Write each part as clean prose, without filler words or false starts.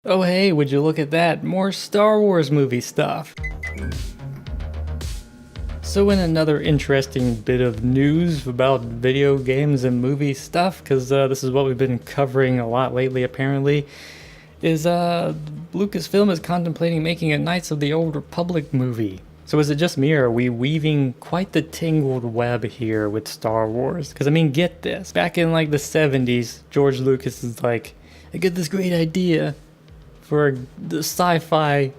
Oh hey, would you look at that? More Star Wars movie stuff. So in another interesting bit of news about video games and movie stuff, because this is what we've been covering a lot lately apparently, is Lucasfilm is contemplating making a Knights of the Old Republic movie. So is it just me, or are we weaving quite the tangled web here with Star Wars? Because I mean, get this. Back in like the 70s, George Lucas is like, I get this great idea for the sci-fi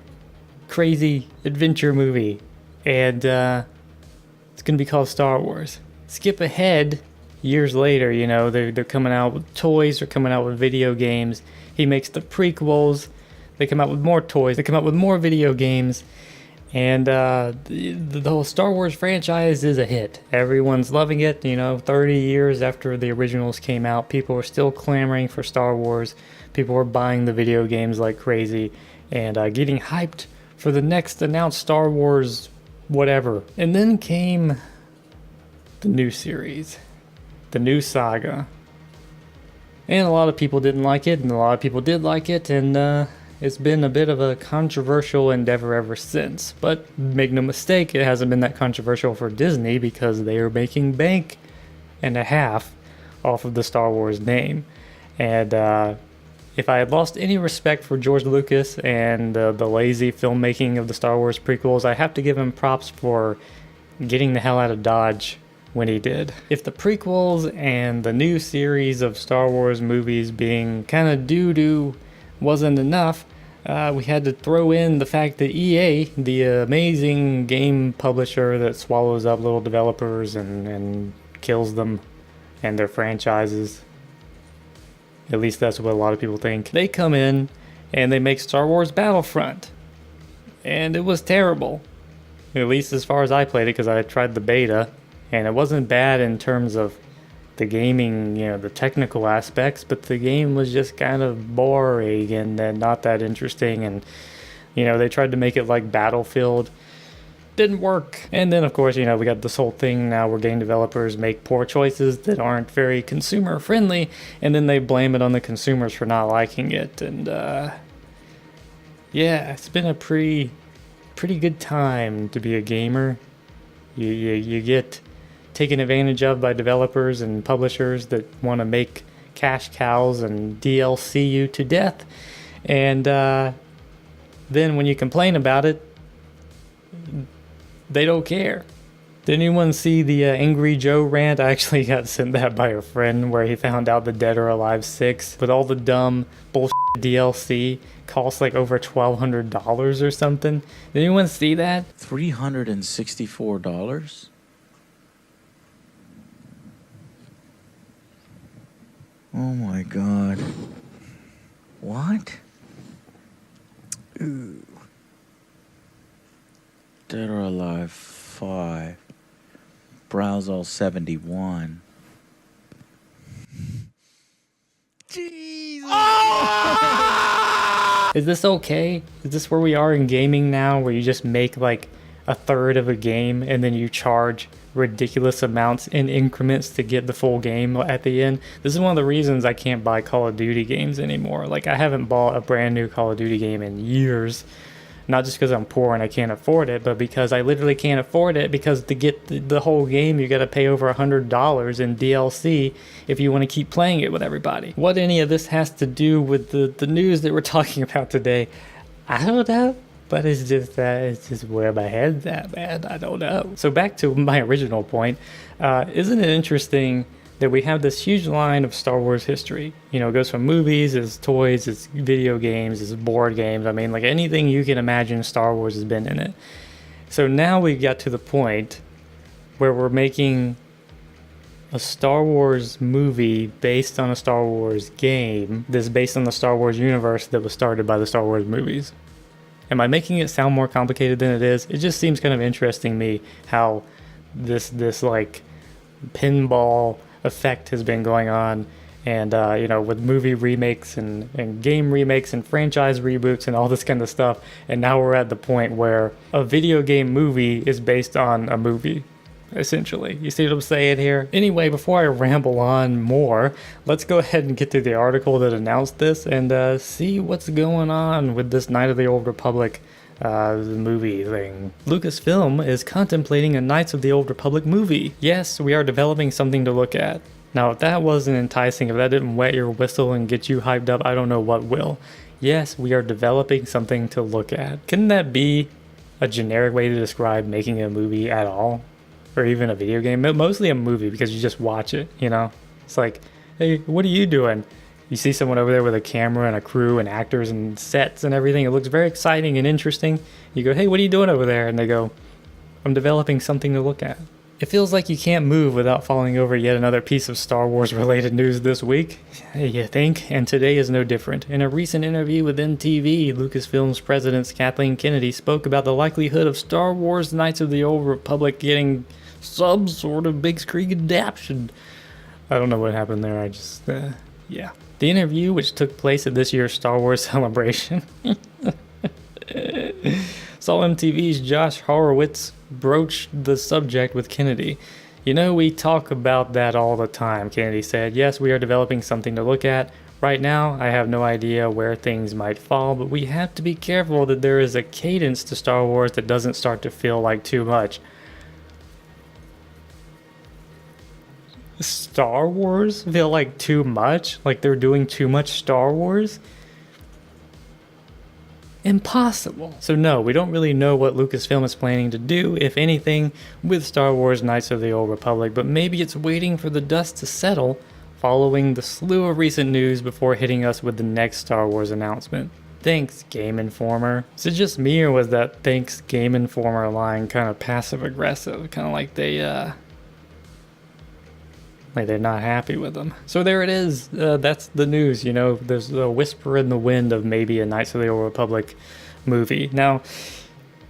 crazy adventure movie, and it's gonna be called Star Wars. Skip ahead years later, you know, they're coming out with toys, they're coming out with video games. He makes the prequels, they come out with more toys, they come out with more video games, and the whole Star Wars franchise is a hit. Everyone's loving it. You know, 30 years after the originals came out, people are still clamoring for Star Wars. People are buying the video games like crazy and getting hyped for the next announced Star Wars whatever. And then came the new series, the new saga. And a lot of people didn't like it, and a lot of people did like it, and it's been a bit of a controversial endeavor ever since. But make no mistake, it hasn't been that controversial for Disney because they are making bank and a half off of the Star Wars name. And if I had lost any respect for George Lucas and the lazy filmmaking of the Star Wars prequels, I have to give him props for getting the hell out of Dodge when he did. If the prequels and the new series of Star Wars movies being kind of doo-doo wasn't enough, we had to throw in the fact that EA, the amazing game publisher that swallows up little developers and kills them and their franchises, at least that's what a lot of people think, they come in and they make Star Wars Battlefront. And it was terrible. At least as far as I played it, because I tried the beta. And it wasn't bad in terms of the gaming, you know, the technical aspects, but the game was just kind of boring and not that interesting. And, you know, they tried to make it like Battlefield. Didn't work. And then, of course, you know, we got this whole thing now where game developers make poor choices that aren't very consumer friendly, and then they blame it on the consumers for not liking it. And, yeah, it's been a pretty good time to be a gamer. You get taken advantage of by developers and publishers that want to make cash cows and DLC you to death. And then when you complain about it, they don't care. Did anyone see the Angry Joe rant? I actually got sent that by a friend where he found out the Dead or Alive 6 with all the dumb bullshit DLC costs like over $1,200 or something. Did anyone see that? $364? Oh my god. What? Ooh. Dead or Alive 5. Browse all 71. Jesus! Oh! Is this okay? Is this where we are in gaming now, where you just make like a third of a game and then you charge ridiculous amounts in increments to get the full game at the end? This is one of the reasons I can't buy Call of Duty games anymore. Like, I haven't bought a brand new Call of Duty game in years. Not just because I'm poor and I can't afford it, but because I literally can't afford it, because to get the whole game, you got to pay over $100 in DLC if you want to keep playing it with everybody. What any of this has to do with the news that we're talking about today, I don't know. But it's just where my head's at, man. I don't know. So back to my original point, isn't it interesting that we have this huge line of Star Wars history? You know, it goes from movies, it's toys, it's video games, it's board games. I mean, like anything you can imagine, Star Wars has been in it. So now we got to the point where we're making a Star Wars movie based on a Star Wars game that's based on the Star Wars universe that was started by the Star Wars movies. Am I making it sound more complicated than it is? It just seems kind of interesting to me how this like pinball effect has been going on, and you know, with movie remakes and game remakes and franchise reboots and all this kind of stuff. And now we're at the point where a video game movie is based on a movie. essentially. You see what I'm saying here? Anyway, before I ramble on more, let's go ahead and get to the article that announced this and see what's going on with this Knights of the Old Republic movie thing. Lucasfilm is contemplating a Knights of the Old Republic movie. Yes, we are developing something to look at. Now, if that wasn't enticing, if that didn't wet your whistle and get you hyped up, I don't know what will. Yes, we are developing something to look at. Couldn't that be a generic way to describe making a movie at all? Or even a video game? Mostly a movie because you just watch it, you know? It's like, hey, what are you doing? You see someone over there with a camera and a crew and actors and sets and everything. It looks very exciting and interesting. You go, hey, what are you doing over there? And they go, I'm developing something to look at. It feels like you can't move without falling over yet another piece of Star Wars related news this week. You think? And today is no different. In a recent interview with MTV, Lucasfilm's president Kathleen Kennedy spoke about the likelihood of Star Wars Knights of the Old Republic getting some sort of big screen adaptation. I don't know what happened there. Yeah. The interview, which took place at this year's Star Wars Celebration, saw MTV's Josh Horowitz broach the subject with Kennedy. You know, we talk about that all the time, Kennedy said. Yes, we are developing something to look at. Right now, I have no idea where things might fall, but we have to be careful that there is a cadence to Star Wars that doesn't start to feel like too much. Star Wars feel like too much? Like they're doing too much Star Wars? Impossible. So no, we don't really know what Lucasfilm is planning to do, if anything, with Star Wars Knights of the Old Republic, but maybe it's waiting for the dust to settle following the slew of recent news before hitting us with the next Star Wars announcement. Thanks, Game Informer. Is it just me, or was that thanks, Game Informer line kind of passive-aggressive? Kind of like they're not happy with them. So there it is. That's the news. You know, there's a whisper in the wind of maybe a Knights of the Old Republic movie. Now,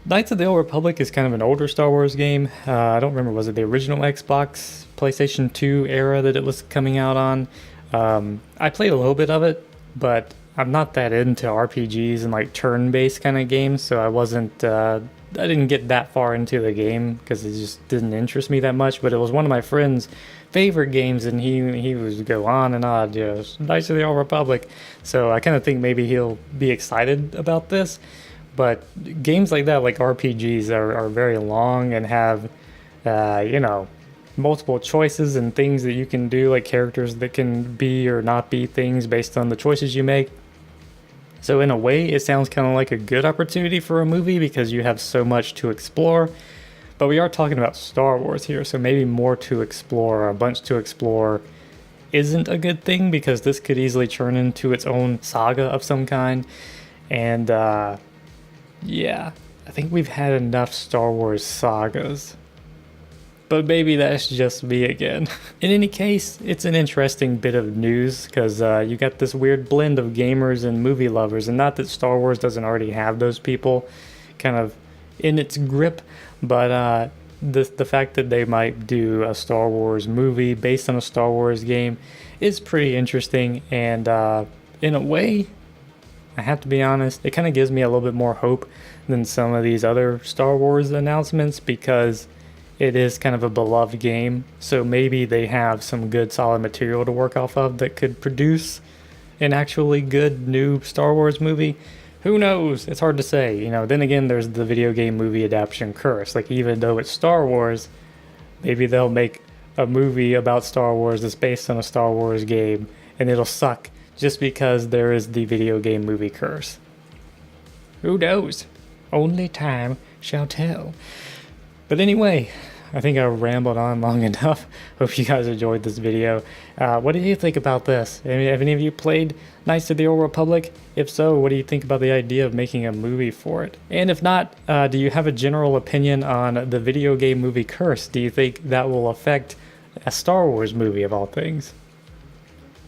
Knights of the Old Republic is kind of an older Star Wars game. I don't remember, was it the original Xbox, PlayStation 2 era that it was coming out on? I played a little bit of it, but I'm not that into RPGs and like turn-based kind of games, so I didn't get that far into the game because it just didn't interest me that much, but it was one of my friends' favorite games, and he would go on and on, you know, Knights of the Old Republic. So I kind of think maybe he'll be excited about this. But games like that, like RPGs, are very long and have, multiple choices and things that you can do, like characters that can be or not be things based on the choices you make. So in a way, it sounds kind of like a good opportunity for a movie because you have so much to explore. But we are talking about Star Wars here, so maybe more to explore, or a bunch to explore, isn't a good thing because this could easily turn into its own saga of some kind. And yeah, I think we've had enough Star Wars sagas. But maybe that's just me again. In any case, it's an interesting bit of news because you got this weird blend of gamers and movie lovers, and not that Star Wars doesn't already have those people kind of in its grip, but the fact that they might do a Star Wars movie based on a Star Wars game is pretty interesting, and in a way, I have to be honest, it kind of gives me a little bit more hope than some of these other Star Wars announcements because it is kind of a beloved game, so maybe they have some good solid material to work off of that could produce an actually good new Star Wars movie. Who knows? It's hard to say. You know, then again, there's the video game movie adaptation curse. Like, even though it's Star Wars, maybe they'll make a movie about Star Wars that's based on a Star Wars game, and it'll suck just because there is the video game movie curse. Who knows? Only time shall tell. But anyway, I think I rambled on long enough. Hope you guys enjoyed this video. What do you think about this? Have any of you played Knights of the Old Republic? If so, what do you think about the idea of making a movie for it? And if not, do you have a general opinion on the video game movie curse? Do you think that will affect a Star Wars movie of all things?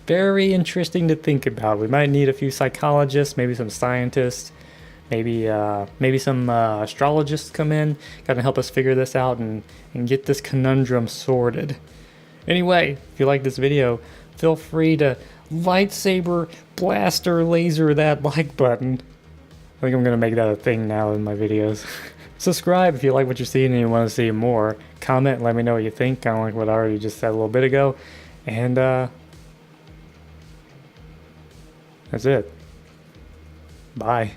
Very interesting to think about. We might need a few psychologists, maybe some scientists, maybe some astrologists come in, kind of help us figure this out and get this conundrum sorted. Anyway, if you like this video, feel free to lightsaber, blaster, laser that like button. I think I'm going to make that a thing now in my videos. Subscribe if you like what you're seeing and you want to see more. Comment, let me know what you think, kind of like what I already just said a little bit ago. And that's it. Bye.